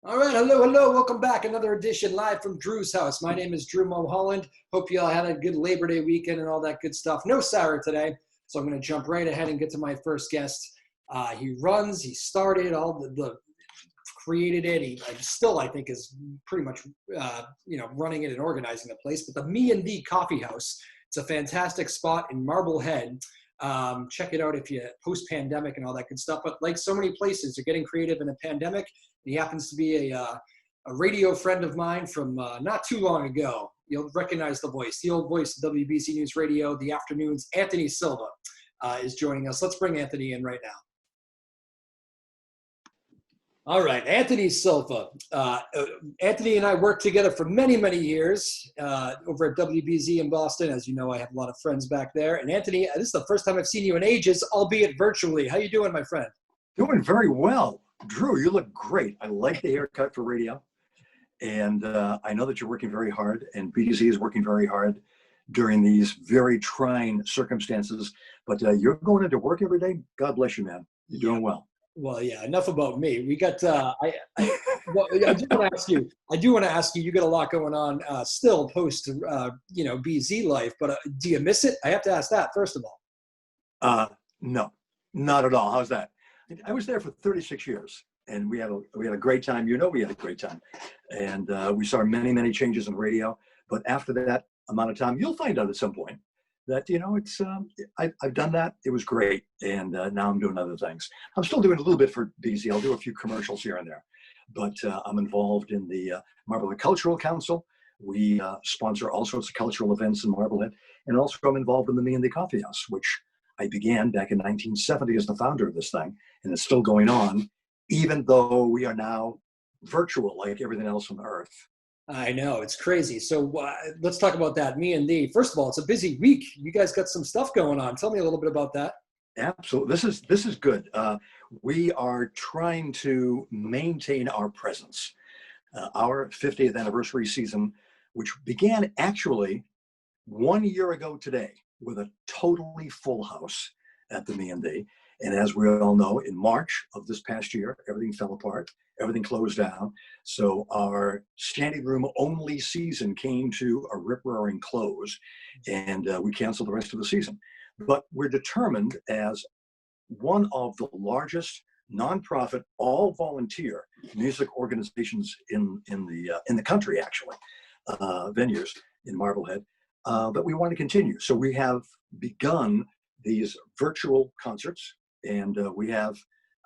All right, hello. Welcome back. Another edition live from Drew's house. My name is Drew Moholland. Hope you all had a good Labor Day weekend and all that good stuff. No Sarah today, so I'm going to jump right ahead and get to my first guest. He started all the created it. He still, I think, is pretty much, running it and organizing the place. But the Me and Thee Coffee House, it's a fantastic spot in Marblehead. Check it out if you post-pandemic and all that good stuff. But like so many places, you're getting creative in a pandemic. He happens to be a radio friend of mine from not too long ago. You'll recognize the voice, the old voice of WBC News Radio, the afternoons. Anthony Silva is joining us. Let's bring Anthony in right now. All right, Anthony Silva. Anthony and I worked together for many, many years over at WBZ in Boston. As you know, I have a lot of friends back there. And Anthony, this is the first time I've seen you in ages, albeit virtually. How you doing, my friend? Doing very well. Drew, you look great. I like the haircut for radio. And I know that you're working very hard, and BZ is working very hard during these very trying circumstances. But you're going into work every day. God bless you, man. You're doing well. Well, yeah, enough about me. We got, I do want to ask you, you got a lot going on still post, BZ life, but do you miss it? I have to ask that first of all. No, not at all. How's that? I was there for 36 years and we had a great time. You know, we had a great time, and we saw many, many changes in radio. But after that amount of time, you'll find out at some point that, it's, I've done that. It was great. And now I'm doing other things. I'm still doing a little bit for BZ. I'll do a few commercials here and there, but I'm involved in the Marblehead Cultural Council. We sponsor all sorts of cultural events in Marblehead, and also I'm involved in the Me and the Coffee House, which I began back in 1970 as the founder of this thing, and it's still going on, even though we are now virtual like everything else on earth. I know, it's crazy. So let's talk about that, Me and Thee. First of all, it's a busy week. You guys got some stuff going on. Tell me a little bit about that. Absolutely. This is good. We are trying to maintain our presence. Our 50th anniversary season, which began actually 1 year ago today with a totally full house at the Me and Thee. And as we all know, in March of this past year, everything fell apart, everything closed down. So our standing room only season came to a rip-roaring close, and we canceled the rest of the season. But we're determined, as one of the largest nonprofit, all volunteer music organizations in the country, actually, venues in Marblehead, that we want to continue. So we have begun these virtual concerts, and we have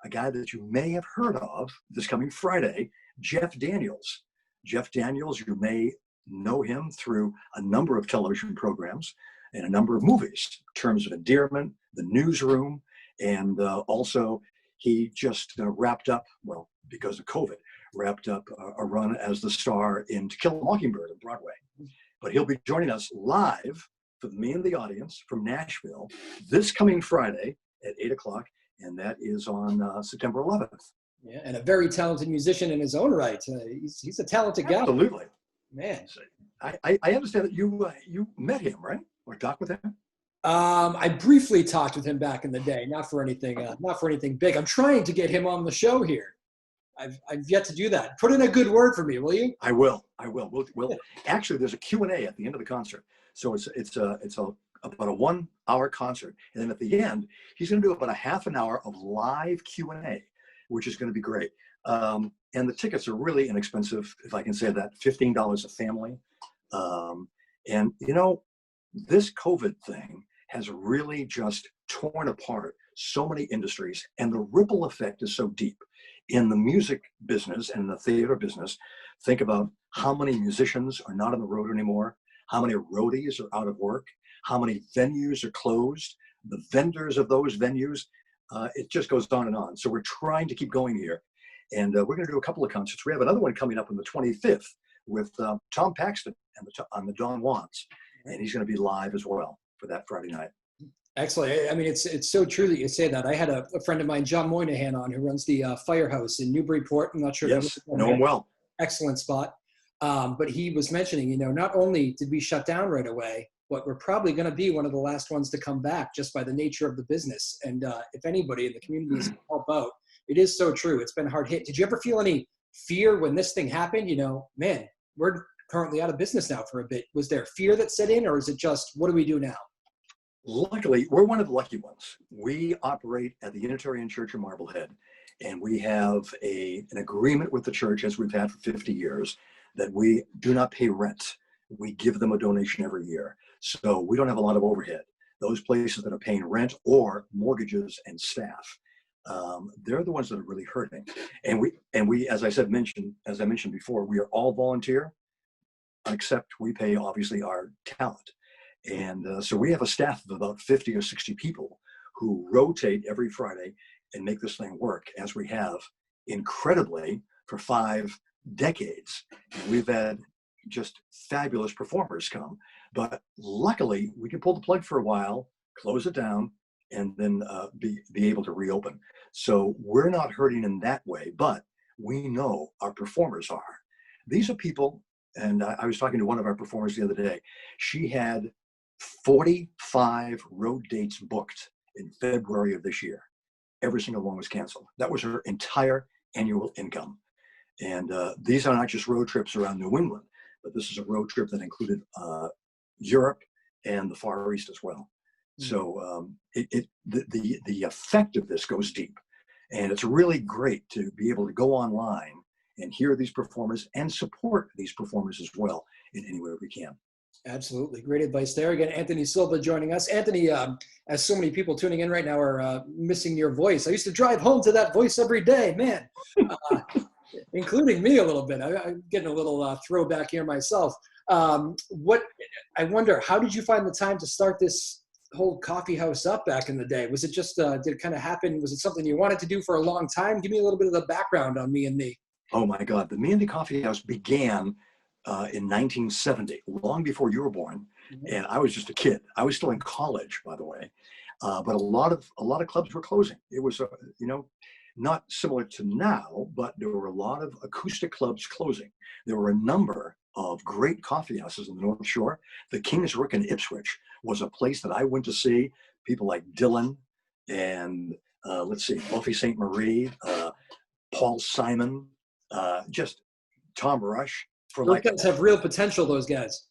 a guy that you may have heard of this coming Friday, Jeff Daniels. Jeff Daniels, you may know him through a number of television programs and a number of movies, Terms of Endearment, The Newsroom, and also he just wrapped up, well, because of COVID, wrapped up a run as the star in To Kill a Mockingbird on Broadway. But he'll be joining us live for me and the audience from Nashville this coming Friday at 8 o'clock, and that is on September 11th. Yeah, and a very talented musician in his own right. He's a talented guy. Absolutely. Man. I understand that you met him, right? Or talked with him? I briefly talked with him back in the day, not for anything big. I'm trying to get him on the show here. I've yet to do that. Put in a good word for me, will you? I will. We'll actually, there's a Q&A at the end of the concert. So it's about a 1 hour concert. And then at the end, he's going to do about a half an hour of live Q&A, which is going to be great. And the tickets are really inexpensive, if I can say that, $15 a family. And this COVID thing has really just torn apart so many industries, and the ripple effect is so deep. In the music business and the theater business, think about how many musicians are not on the road anymore, how many roadies are out of work, how many venues are closed, the vendors of those venues. It just goes on and on. So we're trying to keep going here. And we're going to do a couple of concerts. We have another one coming up on the 25th with Tom Paxton on the Don Juans. And he's going to be live as well for that Friday night. Excellent. I mean, it's so true that you say that. I had a friend of mine, John Moynihan, on, who runs the Firehouse in Newburyport. I'm not sure. Yes, know him well. Excellent spot. But he was mentioning, not only did we shut down right away, but we're probably going to be one of the last ones to come back just by the nature of the business. And if anybody in the communities can help out, it is so true. It's been hard hit. Did you ever feel any fear when this thing happened? You know, man, we're currently out of business now for a bit. Was there fear that set in, or is it just, what do we do now? Luckily, we're one of the lucky ones. We operate at the Unitarian Church of Marblehead, and we have an agreement with the church, as we've had for 50 years, that we do not pay rent. We give them a donation every year. So we don't have a lot of overhead. Those places that are paying rent or mortgages and staff, they're the ones that are really hurting. And we, as I mentioned before, we are all volunteer, except we pay obviously our talent. And so we have a staff of about 50 or 60 people who rotate every Friday and make this thing work, as we have incredibly for 5 decades. And we've had just fabulous performers come, but luckily we can pull the plug for a while, close it down, and then be able to reopen. So we're not hurting in that way, but we know our performers are. These are people, and I was talking to one of our performers the other day. She had 45 road dates booked in February of this year. Every single one was canceled. That was her entire annual income. And these are not just road trips around New England, but this is a road trip that included Europe and the Far East as well. So the effect of this goes deep. And it's really great to be able to go online and hear these performers and support these performers as well in any way we can. Absolutely. Great advice there. Again, Anthony Silva joining us. Anthony, as so many people tuning in right now are missing your voice. I used to drive home to that voice every day, man, including me a little bit. I'm getting a little throwback here myself. What I wonder, how did you find the time to start this whole coffee house up back in the day? Was it just, did it kind of happen? Was it something you wanted to do for a long time? Give me a little bit of the background on Me and Me. Oh my God. The Me and the Coffee House began in 1970, long before you were born, and I was just a kid. I was still in college, by the way, but a lot of clubs were closing. It was, not similar to now, but there were a lot of acoustic clubs closing. There were a number of great coffee houses in the North Shore. The King's Rook in Ipswich was a place that I went to see people like Dylan and Buffy St. Marie, Paul Simon, just Tom Rush. Those guys have real potential, those guys.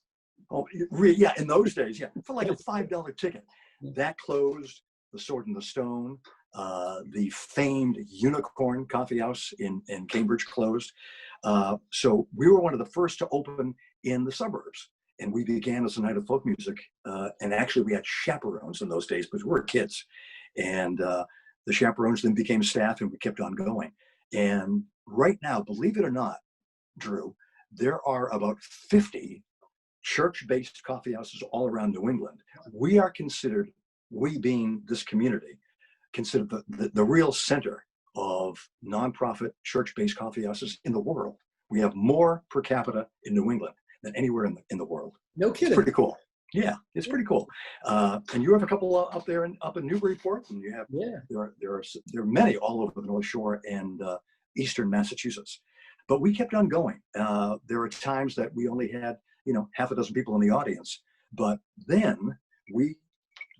Oh, yeah, in those days, yeah. For like a $5 ticket. That closed. The Sword and the Stone, the famed Unicorn Coffee House in Cambridge closed. So we were one of the first to open in the suburbs. And we began as a night of folk music. And actually, we had chaperones in those days because we were kids. And the chaperones then became staff, and we kept on going. And right now, believe it or not, Drew, there are about 50 church-based coffee houses all around New England. We are considered, we being this community, considered the real center of nonprofit church-based coffee houses in the world. We have more per capita in New England than anywhere in the world. No kidding. It's pretty cool. Yeah, it's pretty cool. And you have a couple up in Newburyport, and you have there are many all over the North Shore and eastern Massachusetts. But we kept on going. There were times that we only had, half a dozen people in the audience. But then we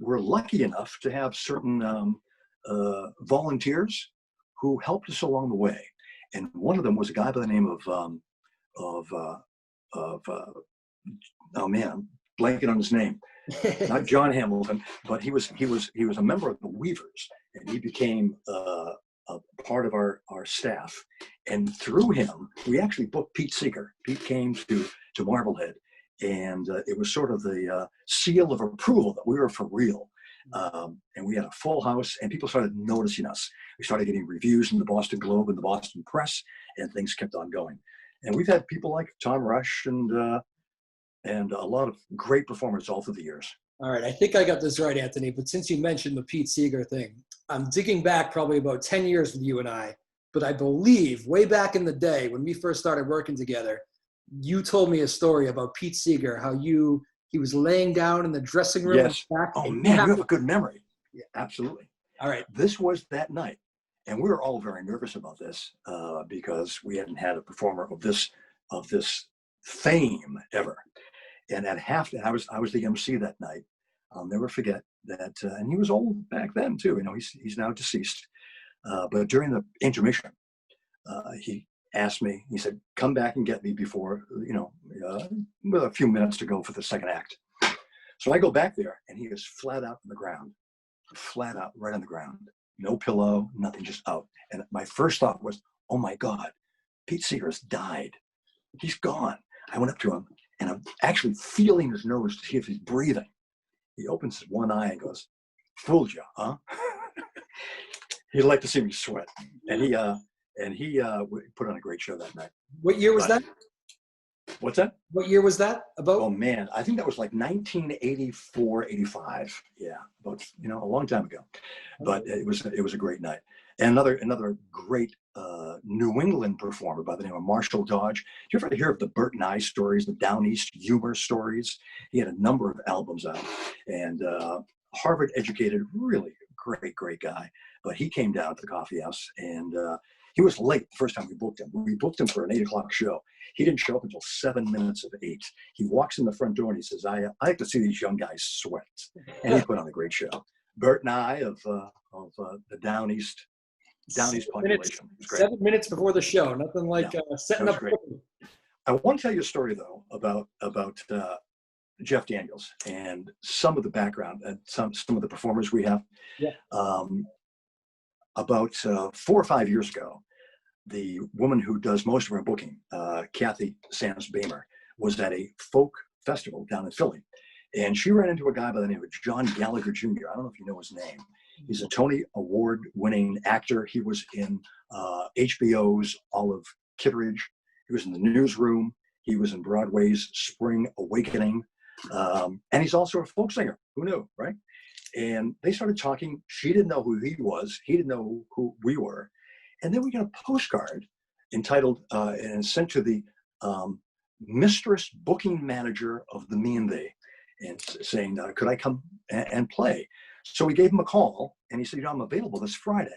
were lucky enough to have certain volunteers who helped us along the way. And one of them was a guy by the name oh man, I'm blanking on his name. Not John Hamilton, but he was a member of the Weavers, and he became a part of our staff. And through him, we actually booked Pete Seeger. Pete came to Marblehead, and it was sort of the seal of approval that we were for real. And we had a full house, and people started noticing us. We started getting reviews in the Boston Globe and the Boston Press, and things kept on going. And we've had people like Tom Rush and a lot of great performers all through the years. All right, I think I got this right, Anthony, but since you mentioned the Pete Seeger thing, I'm digging back probably about 10 years with you and I, but I believe way back in the day when we first started working together, you told me a story about Pete Seeger, how he was laying down in the dressing room. Yes. Back, oh man, you have a good memory. Yeah, absolutely. All right. This was that night, and we were all very nervous about this because we hadn't had a performer of this fame ever. And at halftime, I was the MC that night. I'll never forget that. And he was old back then too. He's now deceased. But during the intermission, he asked me, he said, come back and get me before, with a few minutes to go for the second act. So I go back there and he is flat out on the ground, flat out right on the ground. No pillow, nothing, just out. And my first thought was, oh my God, Pete Seeger's died. He's gone. I went up to him and I'm actually feeling his nose to see if he's breathing. He opens his one eye and goes, fooled you, huh? He'd like to see me sweat. And he put on a great show that night. What year was that? What's that? What year was that about? Oh man, I think that was like 1984, 85. Yeah, about, a long time ago. But it was a great night. And another great New England performer by the name of Marshall Dodge. Do you ever hear of the Bert Nye stories, the Down East humor stories? He had a number of albums out, and Harvard educated, really great guy. But he came down to the coffee house, and he was late the first time we booked him. We booked him for an 8 o'clock show. He didn't show up until 7 minutes of 8. He walks in the front door and he says, I like to see these young guys sweat. And he put on a great show. Bert Nye of the Down East population. 7 minutes before the show. Nothing like setting up. Great. I want to tell you a story though about Jeff Daniels and some of the background and some of the performers we have. Yeah. About 4 or 5 years ago, the woman who does most of our booking, Kathy Sands-Bamer, was at a folk festival down in Philly. And she ran into a guy by the name of John Gallagher Jr. I don't know if you know his name. He's a Tony Award-winning actor. He was in HBO's Olive Kitteridge. He was in The Newsroom. He was in Broadway's Spring Awakening. And he's also a folk singer. Who knew, right? And they started talking. She didn't know who he was. He didn't know who we were. And then we got a postcard entitled and sent to the mistress booking manager of the Me and They, and saying, could I come and play? So we gave him a call, and he said, I'm available this Friday.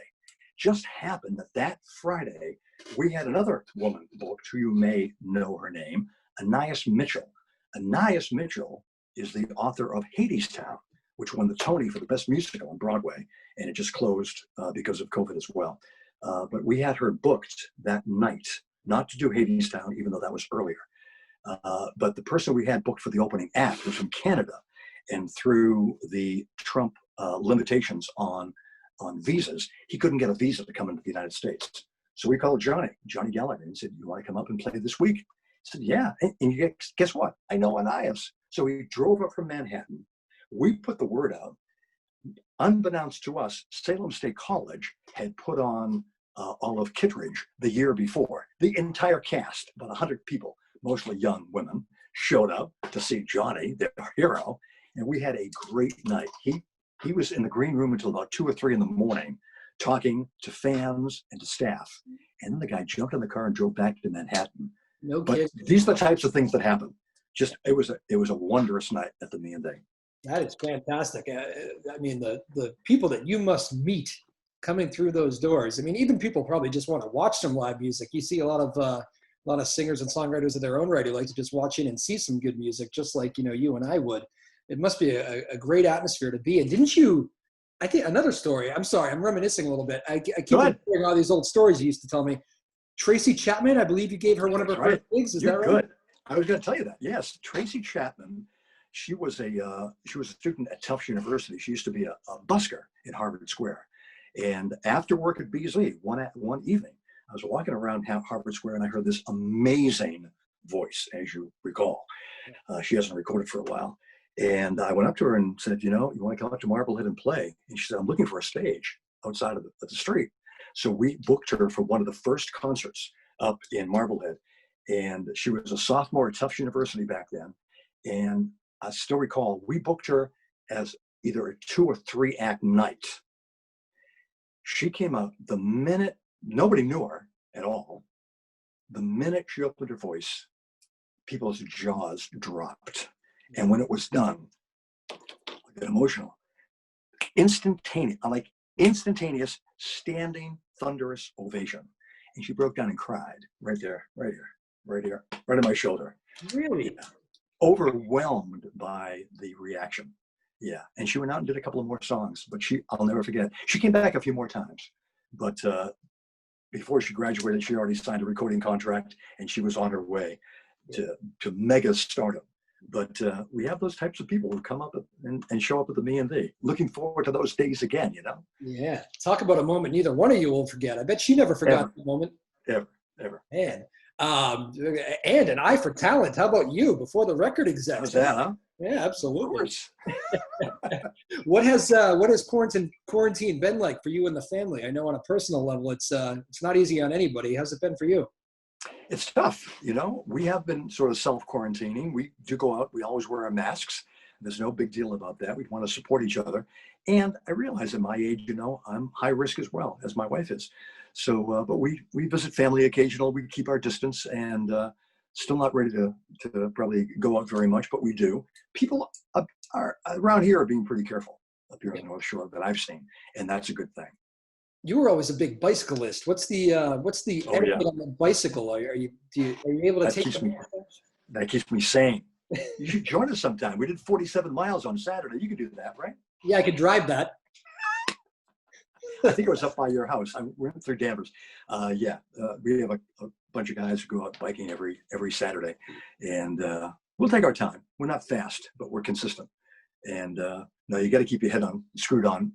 Just happened that Friday, we had another woman booked who you may know her name, Anais Mitchell. Anais Mitchell is the author of Hadestown, which won the Tony for the best musical on Broadway, and it just closed because of COVID as well. But we had her booked that night, not to do Hadestown, even though that was earlier. But the person we had booked for the opening act was from Canada, and through the Trump limitations on visas, he couldn't get a visa to come into the United States. So we called Johnny Gallagher, and said, you want to come up and play this week? He said, yeah. And you guess what? I know Anais. So we drove up from Manhattan. We put the word out. Unbeknownst to us, Salem State College had put on Olive Kitteridge the year before. The entire cast, about 100 people, mostly young women, showed up to see Johnny, their hero, and we had a great night. He was in the green room until about 2 or 3 in the morning, talking to fans and to staff. And then the guy jumped in the car and drove back to Manhattan. No but kidding. These are the types of things that happen. Just it was a wondrous night at the Me and They. That is fantastic. I mean, the people that you must meet coming through those doors. I mean, even people probably just want to watch some live music. You see a lot of singers and songwriters of their own right who like to just watch in and see some good music, just like you and I would. It must be a great atmosphere to be in. Didn't you? I think another story. I'm sorry, I'm reminiscing a little bit. I keep remembering all these old stories you used to tell me. Tracy Chapman, I believe you gave her one of her first gigs. Is that right? Good. I was going to tell you that. Yes, Tracy Chapman. She was a student at Tufts University. She used to be a busker in Harvard Square. And after work at Beasley, one evening, I was walking around Harvard Square and I heard this amazing voice, as you recall. She hasn't recorded for a while. And I went up to her and said, you want to come up to Marblehead and play? And she said, I'm looking for a stage outside of the street. So we booked her for one of the first concerts up in Marblehead. And she was a sophomore at Tufts University back then. And I still recall, we booked her as either a 2 or 3 act night. She came out the minute, nobody knew her at all. The minute she opened her voice, people's jaws dropped. And when it was done, I got emotional. Instantaneous standing thunderous ovation. And she broke down and cried right there, right on my shoulder. Really? Yeah. Overwhelmed by the reaction. Yeah. And she went out and did a couple of more songs, but I'll never forget. She came back a few more times, but before she graduated, she already signed a recording contract and she was on her way to mega stardom. But we have those types of people who come up and show up at the Me&The. Looking forward to those days again, Yeah. Talk about a moment neither one of you will forget. I bet she never forgot the moment. Ever. Man. And an eye for talent. How about you before the record execs? How's that, huh? Yeah, absolutely. Of course. What has quarantine been like for you and the family? I know on a personal level, it's not easy on anybody. How's it been for you? It's tough. We have been sort of self-quarantining. We do go out. We always wear our masks. There's no big deal about that. We want to support each other. And I realize at my age, I'm high risk as well, as my wife is. So, but we visit family occasionally. We keep our distance, and still not ready to probably go out very much, but we do. People are around here are being pretty careful up here on the North Shore that I've seen, and that's a good thing. You were always a big bicyclist. What's the etiquette on the bicycle? Are you able to take that keeps me sane. You should join us sometime. We did 47 miles on Saturday. You could do that, right? Yeah, I could drive that. I think it was up by your house. I went through Danvers. We have a bunch of guys who go out biking every Saturday, and we'll take our time. We're not fast, but we're consistent. And no, you got to keep your head screwed on.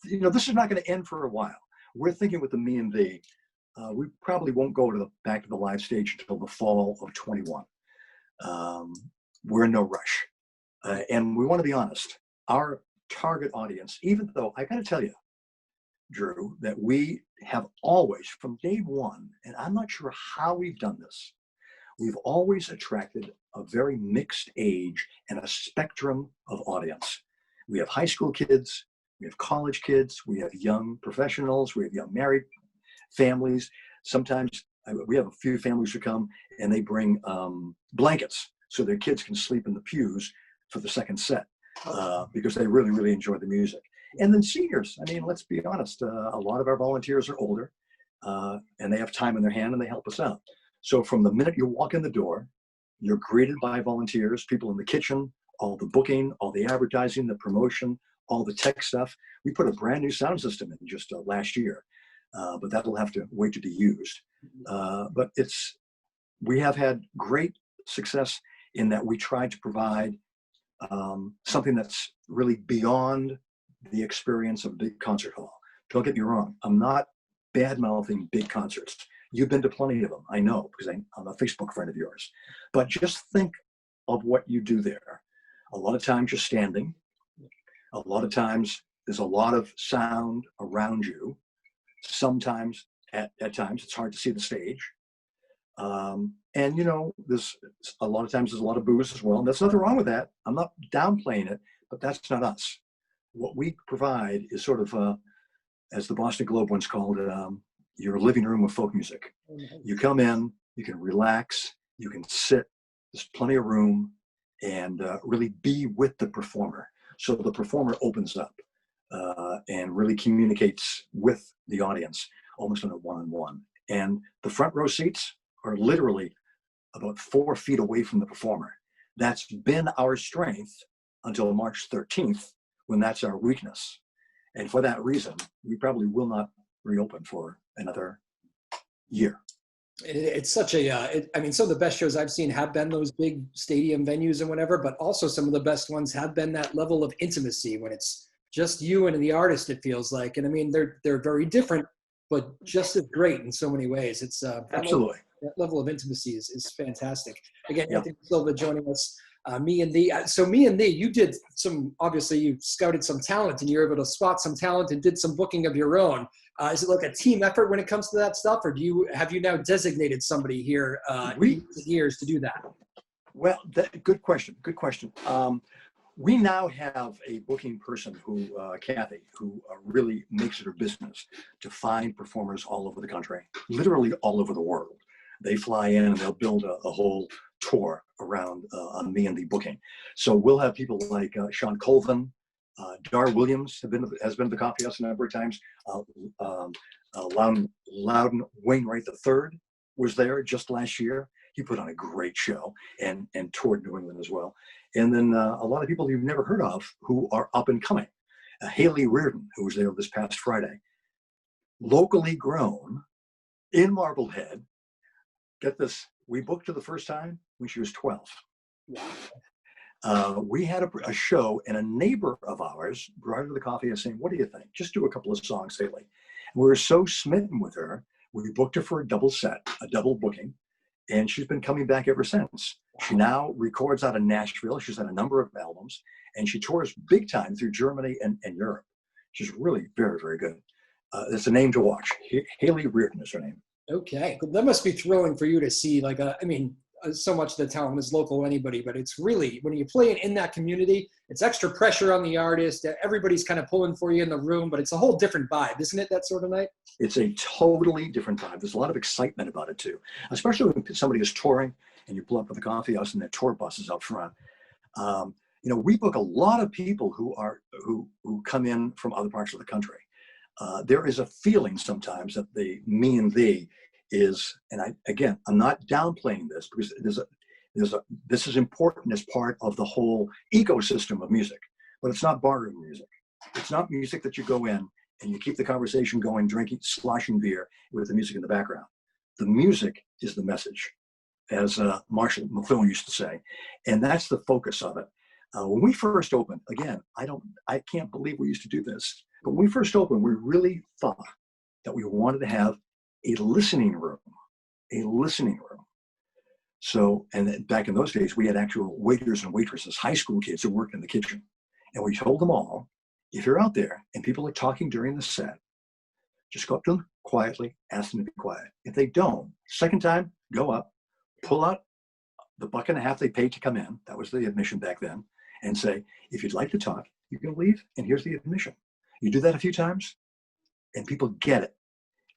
This is not going to end for a while. We're thinking with the Me&The, we probably won't go back to the live stage until the fall of 21. We're in no rush. And we want to be honest, our target audience, even though I got to tell you, Drew, that we have always, from day one, and I'm not sure how we've done this, we've always attracted a very mixed age and a spectrum of audience. We have high school kids, we have college kids, we have young professionals, we have young married families. Sometimes we have a few families who come and they bring blankets so their kids can sleep in the pews for the second set because they really, really enjoy the music. And then seniors, let's be honest, a lot of our volunteers are older and they have time in their hand and they help us out. So from the minute you walk in the door, you're greeted by volunteers, people in the kitchen, all the booking, all the advertising, the promotion, all the tech stuff. We put a brand new sound system in just last year, but that'll have to wait to be used. But we have had great success in that we try to provide something that's really beyond the experience of a big concert hall. Don't get me wrong. I'm not bad-mouthing big concerts. You've been to plenty of them, I know, because I'm a Facebook friend of yours. But just think of what you do there. A lot of times you're standing. A lot of times there's a lot of sound around you. Sometimes, at times, it's hard to see the stage. And there's a lot of a lot of booze as well. And there's nothing wrong with that. I'm not downplaying it, but that's not us. What we provide is sort of, as the Boston Globe once called it, your living room of folk music. You come in, you can relax, you can sit, there's plenty of room, and really be with the performer. So the performer opens up and really communicates with the audience, almost on a one-on-one. And the front row seats are literally about 4 feet away from the performer. That's been our strength until March 13th, when that's our weakness. And for that reason, we probably will not reopen for another year. It's such a, some of the best shows I've seen have been those big stadium venues and whatever, but also some of the best ones have been that level of intimacy when it's just you and the artist, it feels like. And they're very different, but just as great in so many ways. It's absolutely. That level of intimacy is fantastic. Again, Anthony Silva joining us. Me&The, you did obviously you scouted some talent and you're able to spot some talent and did some booking of your own. Is it like a team effort when it comes to that stuff, or have you now designated somebody here years to do that? Well, good question. We now have a booking person who, Kathy, who really makes it her business to find performers all over the country, literally all over the world. They fly in and they'll build a whole tour around on Me&The booking. So we'll have people like Sean Colvin, Dar Williams has been to the Coffee House a number of times. Loudon Wainwright III was there just last year. He put on a great show and toured New England as well. And then a lot of people you've never heard of who are up and coming. Hayley Reardon, who was there this past Friday. locally grown in Marblehead. Get this, we booked her the first time when she was 12. We had a show, and a neighbor of ours brought her to the coffee house saying, "What do you think? Just do a couple of songs, Hayley." And we were so smitten with her, we booked her for a double set, a double booking, and she's been coming back ever since. She now records out of Nashville. She's had a number of albums, and she tours big time through Germany and Europe. She's really very, very good. It's a name to watch. Hayley Reardon is her name. Okay, that must be thrilling for you to see. Like, so much of the talent is local to anybody, but it's really, when you play in that community, it's extra pressure on the artist. Everybody's kind of pulling for you in the room, but it's a whole different vibe, isn't it, that sort of night? It's a totally different vibe. There's a lot of excitement about it too, especially when somebody is touring and you pull up at the coffee house and their tour bus is out front. We book a lot of people who come in from other parts of the country. There is a feeling sometimes that the me and thee is, and I'm not downplaying this, because this is important as part of the whole ecosystem of music, but it's not barroom music. It's not music that you go in and you keep the conversation going, drinking, sloshing beer with the music in the background. The music is the message, as Marshall McLuhan used to say, and that's the focus of it. When we first opened, again, I can't believe we used to do this, but when we first opened, we really thought that we wanted to have a listening room. So, and back in those days, we had actual waiters and waitresses, high school kids who worked in the kitchen. And we told them all, if you're out there and people are talking during the set, just go up to them quietly, ask them to be quiet. If they don't, second time, go up, pull out the $1.50 they paid to come in. That was the admission back then. And say, if you'd like to talk, you can leave, and here's the admission. You do that a few times, and people get it.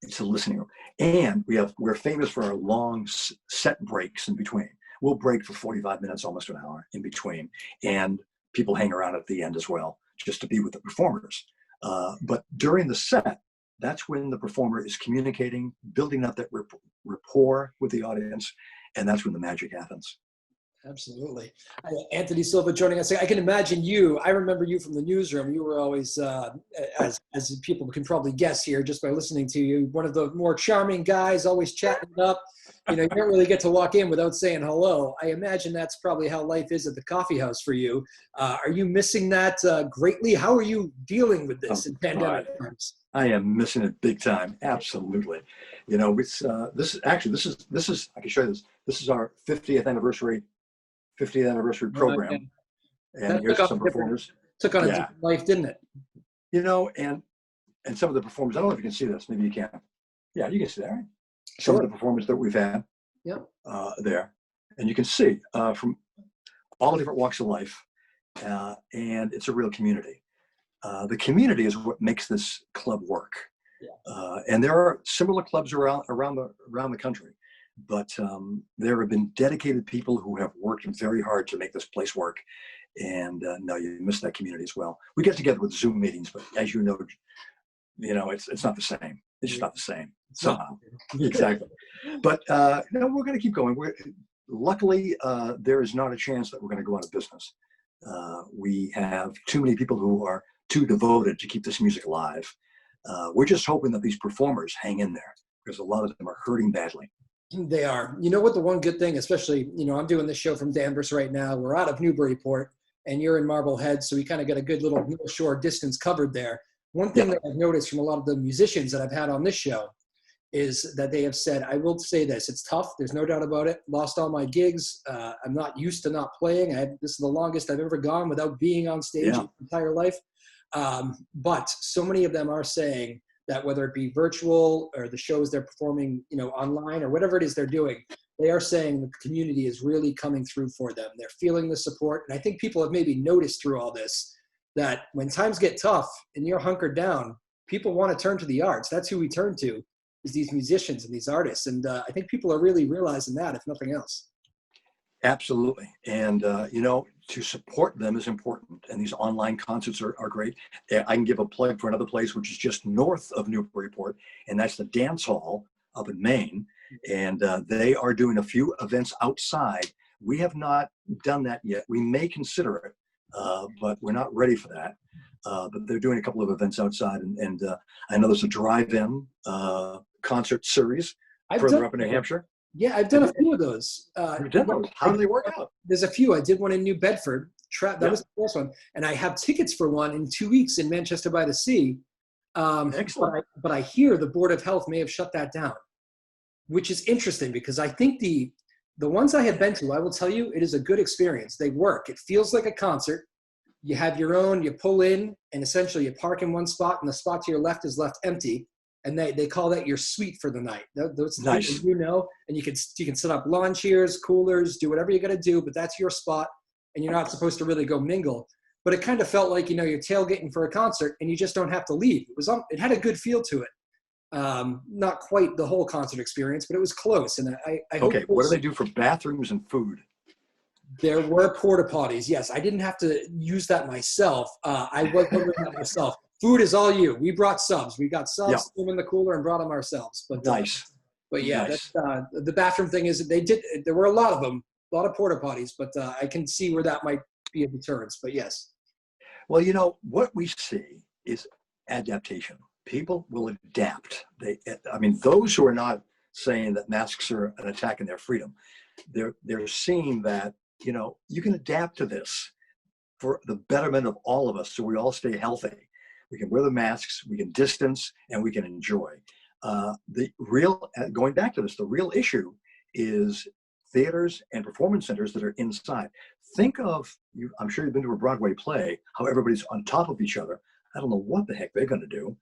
It's a listening room. And we're famous for our long set breaks in between. We'll break for 45 minutes, almost an hour in between. And people hang around at the end as well, just to be with the performers. But during the set, that's when the performer is communicating, building up that rapport with the audience, and that's when the magic happens. Absolutely. Anthony Silva joining us. I can imagine you. I remember you from the newsroom. You were always, as people can probably guess here just by listening to you, one of the more charming guys, always chatting it up. You don't really get to walk in without saying hello. I imagine that's probably how life is at the coffee house for you. Are you missing that greatly? How are you dealing with this in pandemic times? I am missing it big time. Absolutely. This is I can show you this. This is our 50th anniversary program. And here's some performers. Took on a different life, didn't it? And some of the performers, I don't know if you can see this, maybe you can. Yeah, you can see that, right? Some of the performers that we've had there. And you can see from all different walks of life. And it's a real community. The community is what makes this club work. And there are similar clubs around the country. But there have been dedicated people who have worked very hard to make this place work. And no, you miss that community as well. We get together with Zoom meetings, but as you know, it's not the same. It's just not the same somehow. Exactly. But we're going to keep going. Luckily, there is not a chance that we're going to go out of business. We have too many people who are too devoted to keep this music alive. We're just hoping that these performers hang in there, because a lot of them are hurting badly. They are. You know what, the one good thing, especially, I'm doing this show from Danvers right now. We're out of Newburyport and you're in Marblehead. So we kind of got a good little North Shore distance covered there. One thing that I've noticed from a lot of the musicians that I've had on this show is that they have said, I will say this, it's tough. There's no doubt about it. Lost all my gigs. I'm not used to not playing. This is the longest I've ever gone without being on stage my entire life. But so many of them are saying that whether it be virtual or the shows they're performing, online or whatever it is they're doing, they are saying the community is really coming through for them. They're feeling the support. And I think people have maybe noticed through all this that when times get tough and you're hunkered down, people want to turn to the arts. That's who we turn to, is these musicians and these artists. And I think people are really realizing that, if nothing else. Absolutely. And, to support them is important. And these online concerts are great. I can give a plug for another place, which is just north of Newburyport, and that's the Dance Hall up in Maine. And they are doing a few events outside. We have not done that yet. We may consider it, but we're not ready for that. but they're doing a couple of events outside, and I know there's a drive-in concert series further up in New Hampshire. Yeah, I've done a few of those. You've done those. How do they work out? There's a few. I did one in New Bedford. That was the first one. And I have tickets for one in 2 weeks in Manchester by the Sea. Excellent. But I hear the Board of Health may have shut that down, which is interesting because I think the ones I have been to, I will tell you, it is a good experience. They work. It feels like a concert. You have your own, you pull in, and essentially you park in one spot, and the spot to your left is left empty. And they call that your suite for the night. Those nice. And you can set up lawn chairs, coolers, do whatever you got to do, but that's your spot, and you're not supposed to really go mingle. But it kind of felt like, you're tailgating for a concert, and you just don't have to leave. It had a good feel to it. Not quite the whole concert experience, but it was close. And I hope. Okay, what do they do for bathrooms and food? There were porta potties. Yes, I didn't have to use that myself. I was ordering that myself. Food is all you. We brought subs. We got subs, threw them in the cooler, and brought them ourselves. But nice. But yeah, nice. The bathroom thing is there were a lot of them, a lot of porta potties. But I can see where that might be a deterrence. But yes. Well, what we see is adaptation. People will adapt. Those who are not saying that masks are an attack on their freedom, they're seeing that, you can adapt to this for the betterment of all of us, so we all stay healthy. We can wear the masks, we can distance, and we can enjoy. Going back to this, the real issue is theaters and performance centers that are inside. Think of, I'm sure you've been to a Broadway play, how everybody's on top of each other. I don't know what the heck they're going to do.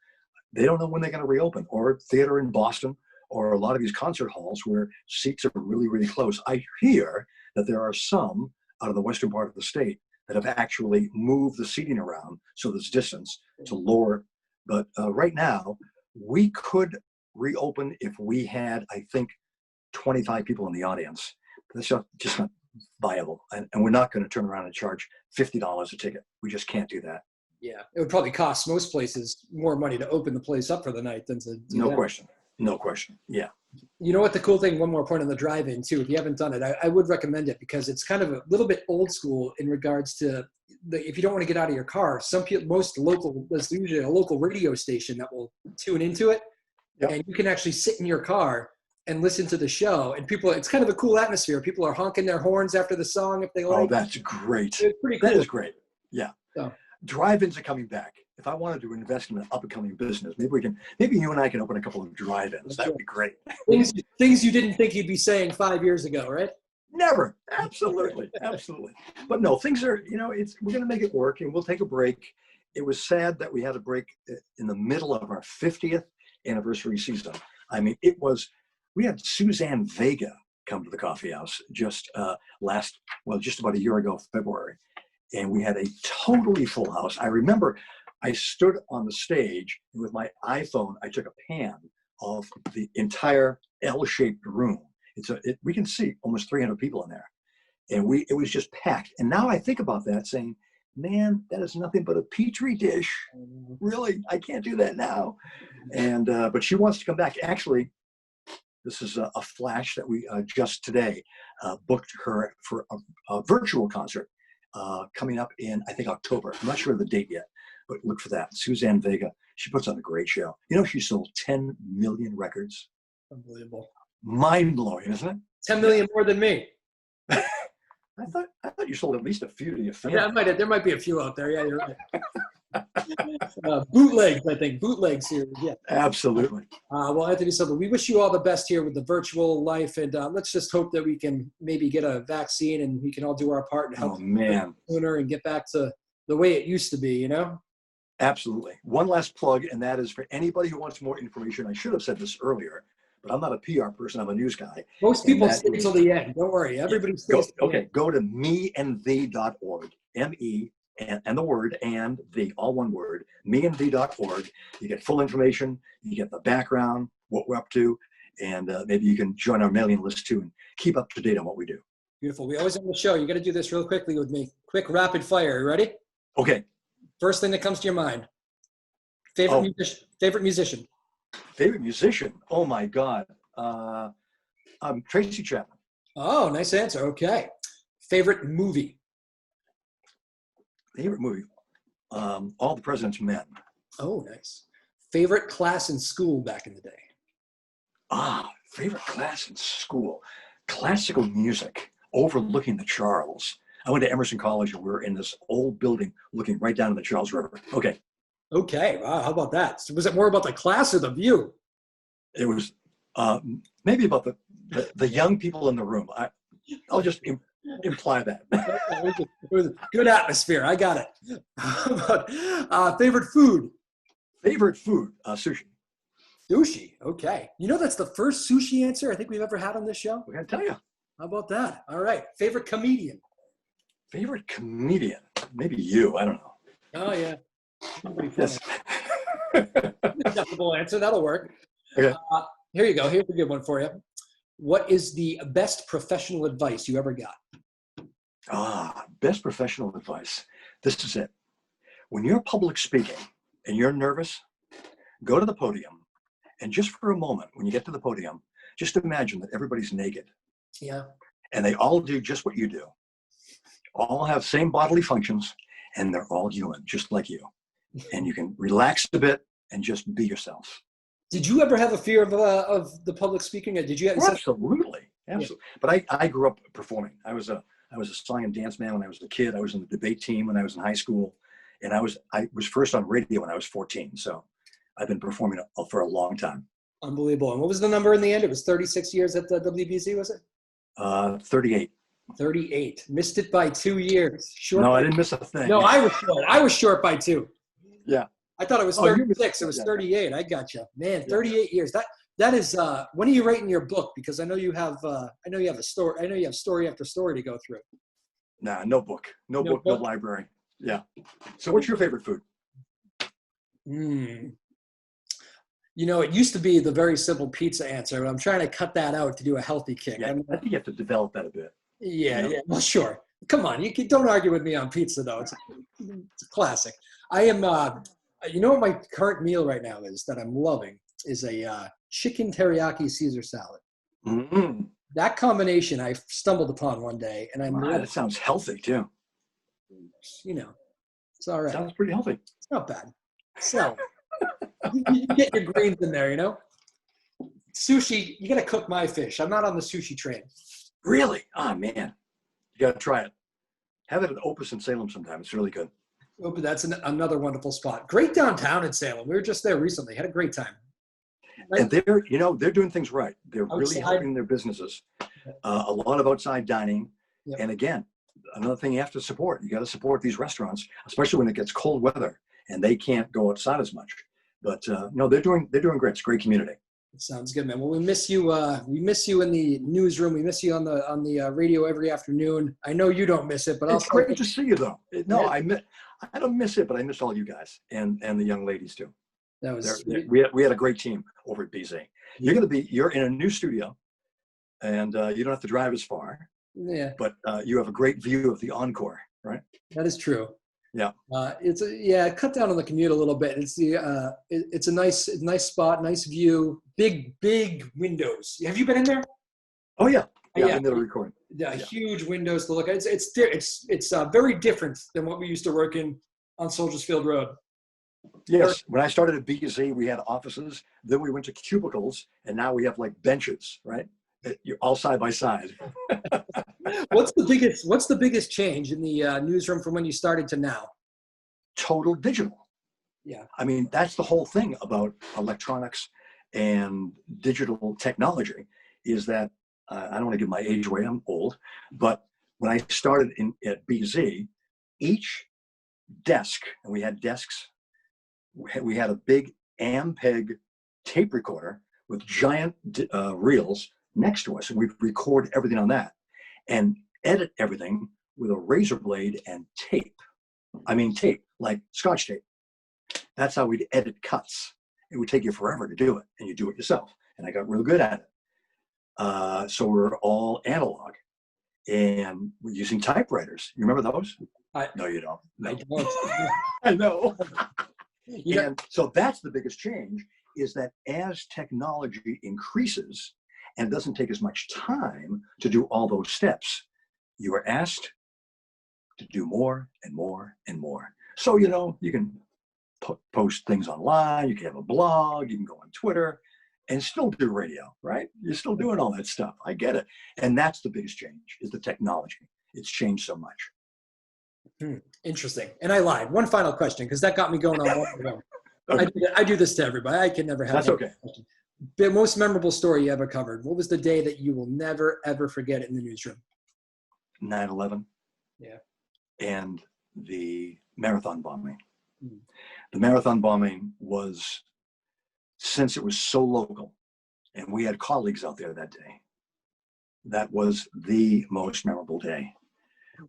They don't know when they're going to reopen. Or theater in Boston, or a lot of these concert halls where seats are really, really close. I hear that there are some out of the western part of the state that have actually moved the seating around so there's distance to lower. But right now, we could reopen if we had, I think, 25 people in the audience. That's just not viable. And we're not going to turn around and charge $50 a ticket. We just can't do that. Yeah, it would probably cost most places more money to open the place up for the night than to do No that. question. No question. Yeah. You know what the cool thing, one more point on the drive-in too, if you haven't done it, I would recommend it because it's kind of a little bit old school in regards to if you don't want to get out of your car, there's usually a local radio station that will tune into it. Yep. And you can actually sit in your car and listen to the show, and it's kind of a cool atmosphere. People are honking their horns after the song if they like. Oh, that's great. It's pretty cool. That is great. Yeah. So. Drive-ins are coming back. If I wanted to invest in an up-and-coming business, maybe you and I can open a couple of drive-ins. That would be great. Things you didn't think you'd be saying 5 years ago, right? Never. Absolutely. Absolutely. But no, things are, we're going to make it work, and we'll take a break. It was sad that we had a break in the middle of our 50th anniversary season. We had Suzanne Vega come to the coffee house just about a year ago, February. And we had a totally full house. I remember I stood on the stage, and with my iPhone, I took a pan of the entire L-shaped room. We can see almost 300 people in there. And it was just packed. And now I think about that saying, man, that is nothing but a petri dish. Really, I can't do that now. And but she wants to come back. Actually, this is a flash that we just today booked her for a virtual concert coming up in, I think, October. I'm not sure of the date yet, but look for that. Suzanne Vega, she puts on a great show. She sold 10 million records. Unbelievable. Mind-blowing, isn't it? 10 million more than me. I thought you sold at least a few to your family. Yeah, there might be a few out there. Yeah, you're right. Bootlegs, I think. Bootleg series, yeah. Absolutely. Well, Anthony Silva, we wish you all the best here with the virtual life, and let's just hope that we can maybe get a vaccine and we can all do our part and help sooner and get back to the way it used to be, Absolutely. One last plug, and that is for anybody who wants more information. I should have said this earlier, but I'm not a PR person. I'm a news guy. Most people stay until the end. Don't worry. Everybody stays. Go to meandthee.org. M-E and the word and the, all one word, meandthee.org. You get full information. You get the background, what we're up to, and maybe you can join our mailing list too and keep up to date on what we do. Beautiful. We always end the show. You got to do this real quickly with me. Quick, rapid fire. You ready? Okay. First thing that comes to your mind. Favorite musician. Favorite musician? Oh my God. Tracy Chapman. Oh, nice answer. Okay. Favorite movie. Favorite movie? All the President's Men. Oh, nice. Favorite class in school back in the day? Favorite class in school. Classical music, overlooking the Charles. I went to Emerson College, and we were in this old building looking right down to the Charles River. Okay. Okay. Wow. How about that? Was it more about the class or the view? It was maybe about the young people in the room. I'll just imply that. It was a good atmosphere. I got it. Favorite food? Favorite food? Sushi. Sushi. Okay. You know, that's the first sushi answer I think we've ever had on this show. We gotta tell you. How about that? All right. Favorite comedian? Favorite comedian? Maybe you. I don't know. Oh, yeah. Yes. Acceptable answer. That'll work. Okay. Here you go. Here's a good one for you. What is the best professional advice you ever got? Best professional advice. This is it. When you're public speaking and you're nervous, go to the podium, and just for a moment, when you get to the podium, just imagine that everybody's naked. Yeah. And they all do just what you do. All have same bodily functions, and they're all human, just like you. And you can relax a bit and just be yourself. Did you ever have a fear of the public speaking? Or did you? Absolutely. Yeah. But I grew up performing. I was a song and dance man when I was a kid. I was in the debate team when I was in high school, and I was first on radio when I was 14. So I've been performing for a long time. Unbelievable. And what was the number in the end? It was 36 years at the WBZ, was it? 38. 38. Missed it by 2 years. Short. No, I didn't miss a thing. No, I was short. I was short by 2. Yeah. I thought it was 36. It was 38. I got you. Man, 38 years. That is when are you writing your book? Because I know you have a story. I know you have story after story to go through. Nah, no book. No book, no library. Yeah. So what's your favorite food? You know, it used to be the very simple pizza answer, but I'm trying to cut that out to do a healthy kick. Yeah, I think you have to develop that a bit. Yeah, yeah. Well, sure. Come on, don't argue with me on pizza, though. It's a classic. I am. You know what my current meal right now is that I'm loving is a chicken teriyaki Caesar salad. Mm-hmm. That combination I stumbled upon one day, and I'm. That sounds healthy too. You know, it's all right. Sounds pretty healthy. It's not bad. So you get your greens in there, you know. Sushi, you got to cook my fish. I'm not on the sushi train. Really? Oh man, you got to try it. Have it at Opus in Salem sometime. It's really good. Oh, but that's another wonderful spot. Great downtown in Salem. We were just there recently. Had a great time. Right? And they're doing things right. They're really helping their businesses. A lot of outside dining. Yep. And again, another thing you have to support. You got to support these restaurants, especially when it gets cold weather and they can't go outside as much. But no, they're doing great. It's a great community. Sounds good, man. Well, we miss you. We miss you in the newsroom. We miss you on the radio every afternoon. I know you don't miss it, but it's great to see you, though. No, I don't miss it, but I miss all you guys and the young ladies too. That was we had a great team over at BZ. You're in a new studio, and you don't have to drive as far. Yeah. But you have a great view of the Encore, right? That is true. Yeah. Cut down on the commute a little bit. It's a nice spot, nice view, big windows. Have you been in there? Oh yeah. Yeah, I've been there to record. Yeah, huge windows to look at. It's very different than what we used to work in on Soldiers Field Road. Yes, when I started at BZ, we had offices. Then we went to cubicles, and now we have like benches, right? You're all side by side. What's the biggest change in the newsroom from when you started to now? Total digital. Yeah. I mean, that's the whole thing about electronics and digital technology is that I don't want to give my age away. I'm old, but when I started at BZ, each desk, and we had desks, we had a big Ampeg tape recorder with giant reels next to us, and we'd record everything on that and edit everything with a razor blade and tape. I mean tape, like Scotch tape. That's how we'd edit cuts. It would take you forever to do it, and you do it yourself. And I got real good at it. So we're all analog, and we're using typewriters. You remember those? No, you don't. No. I don't. I know. And so that's the biggest change, is that as technology increases and it doesn't take as much time to do all those steps, you are asked to do more and more and more. So, you know, you can post things online, you can have a blog, you can go on Twitter and still do radio, right? You're still doing all that stuff. I get it. And that's the biggest change, is the technology. It's changed so much. Interesting. And I lied. One final question, because that got me going on one ago. Okay. I do this to everybody. I can never have That's okay. Question. The most memorable story you ever covered. What was the day that you will never, ever forget in the newsroom? 9/11. Yeah. And the marathon bombing. The marathon bombing was, since it was so local, and we had colleagues out there that day, that was the most memorable day.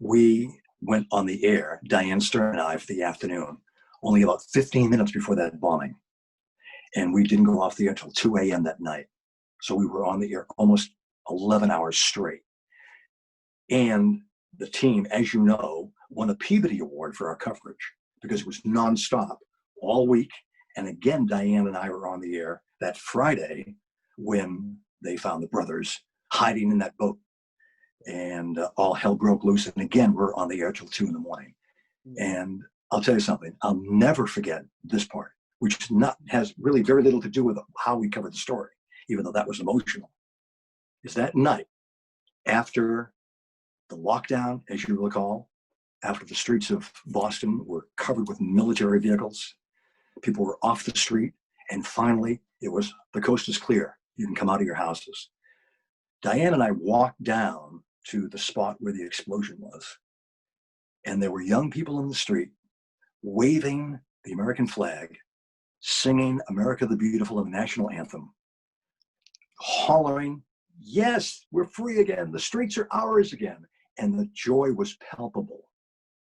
We went on the air, Diane Stern and I, for the afternoon, only about 15 minutes before that bombing. And we didn't go off the air until 2 a.m. that night. So we were on the air almost 11 hours straight. And the team, as you know, won a Peabody Award for our coverage because it was nonstop all week. And again, Diane and I were on the air that Friday when they found the brothers hiding in that boat. And all hell broke loose. And again, we're on the air till 2 a.m. And I'll tell you something, I'll never forget this part, which has really very little to do with how we covered the story, even though that was emotional, is that night after the lockdown, as you recall, after the streets of Boston were covered with military vehicles, people were off the street, and finally it was, the coast is clear, you can come out of your houses. Diane and I walked down to the spot where the explosion was, and there were young people in the street waving the American flag, singing America the Beautiful and the national anthem, hollering, yes, we're free again, the streets are ours again. And the joy was palpable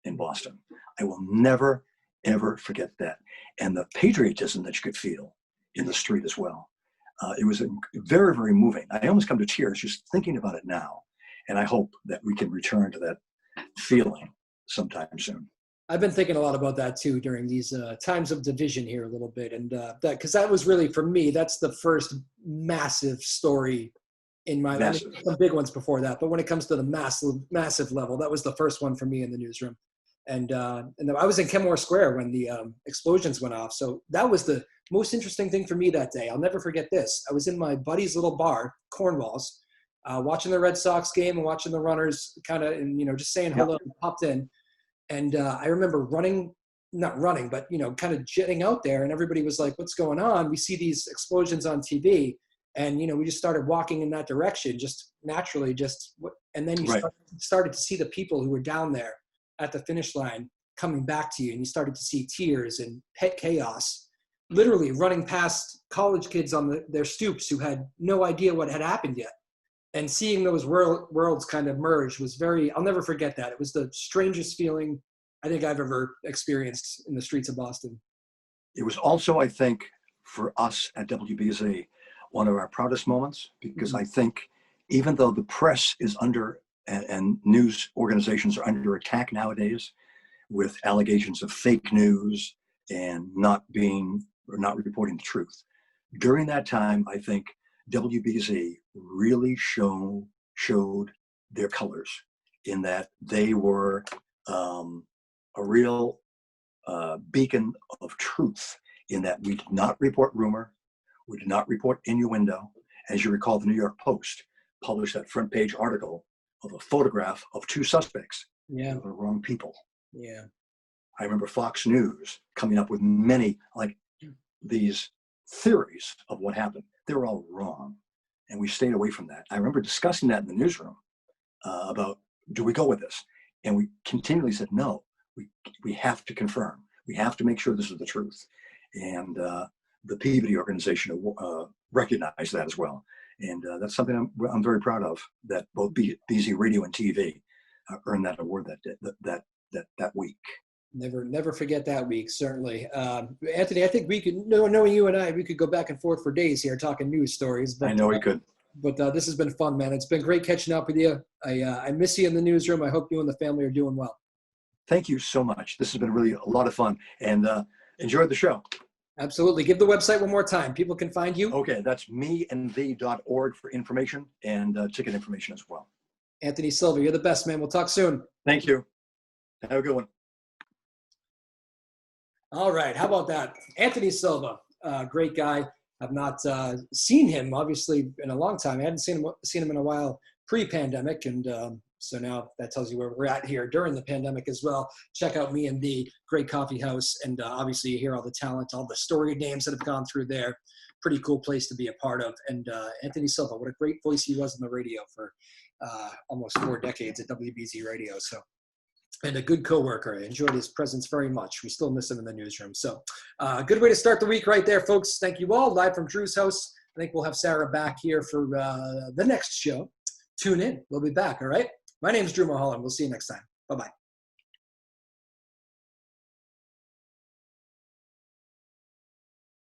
in Boston. I will never, ever forget that. And the patriotism that you could feel in the street as well. It was very, very moving. I almost come to tears just thinking about it now. And I hope that we can return to that feeling sometime soon. I've been thinking a lot about that too during these times of division here a little bit. And because that was really, for me, that's the first massive story in my life. I mean, some big ones before that, but when it comes to the massive level, that was the first one for me in the newsroom. And I was in Kenmore Square when the explosions went off. So that was the most interesting thing for me that day. I'll never forget this. I was in my buddy's little bar, Cornwall's, watching the Red Sox game and watching the runners kind of, and, you know, just saying hello, and popped in. And I remember not running, but, you know, kind of jetting out there, and everybody was like, what's going on? We see these explosions on TV. And, you know, we just started walking in that direction, just naturally, and then you started to see the people who were down there at the finish line coming back to you, and you started to see tears and pet chaos, literally running past college kids on their stoops who had no idea what had happened yet. And seeing those worlds kind of merge was I'll never forget that. It was the strangest feeling I think I've ever experienced in the streets of Boston. It was also, I think, for us at WBZ, one of our proudest moments, because I think even though the press is under, and news organizations are under attack nowadays with allegations of fake news and not reporting the truth, during that time, I think WBZ really showed their colors in that they were a real beacon of truth, in that we did not report rumor, we did not report innuendo. As you recall, the New York Post published that front page article of a photograph of two suspects. Yeah. The wrong people. Yeah. I remember Fox News coming up with many, like, these theories of what happened. They were all wrong. And we stayed away from that. I remember discussing that in the newsroom about, do we go with this? And we continually said, no, we have to confirm. We have to make sure this is the truth. And the Peabody organization recognized that as well. And that's something I'm very proud of, that both BZ Radio and TV earned that award that week. Never forget that week, certainly. Anthony, I think we could, knowing you and I, we could go back and forth for days here talking news stories. But, I know we could. But this has been fun, man. It's been great catching up with you. I miss you in the newsroom. I hope you and the family are doing well. Thank you so much. This has been really a lot of fun, and enjoyed the show. Absolutely. Give the website one more time. People can find you. Okay, that's meandthee.org for information and ticket information as well. Anthony Silva, you're the best, man. We'll talk soon. Thank you. Have a good one. All right. How about that? Anthony Silva, great guy. I've not seen him, obviously, in a long time. I hadn't seen him in a while pre-pandemic. And so now that tells you where we're at here during the pandemic as well. Check out Me and the great coffee house. And obviously, you hear all the talent, all the storied names that have gone through there. Pretty cool place to be a part of. And Anthony Silva, what a great voice he was on the radio for almost 4 decades at WBZ Radio. So, and a good coworker. I enjoyed his presence very much. We still miss him in the newsroom. So good way to start the week right there, folks. Thank you all. Live from Drew's house. I think we'll have Sarah back here for the next show. Tune in. We'll be back, all right? My name is Drew Moholland. We'll see you next time. Bye-bye.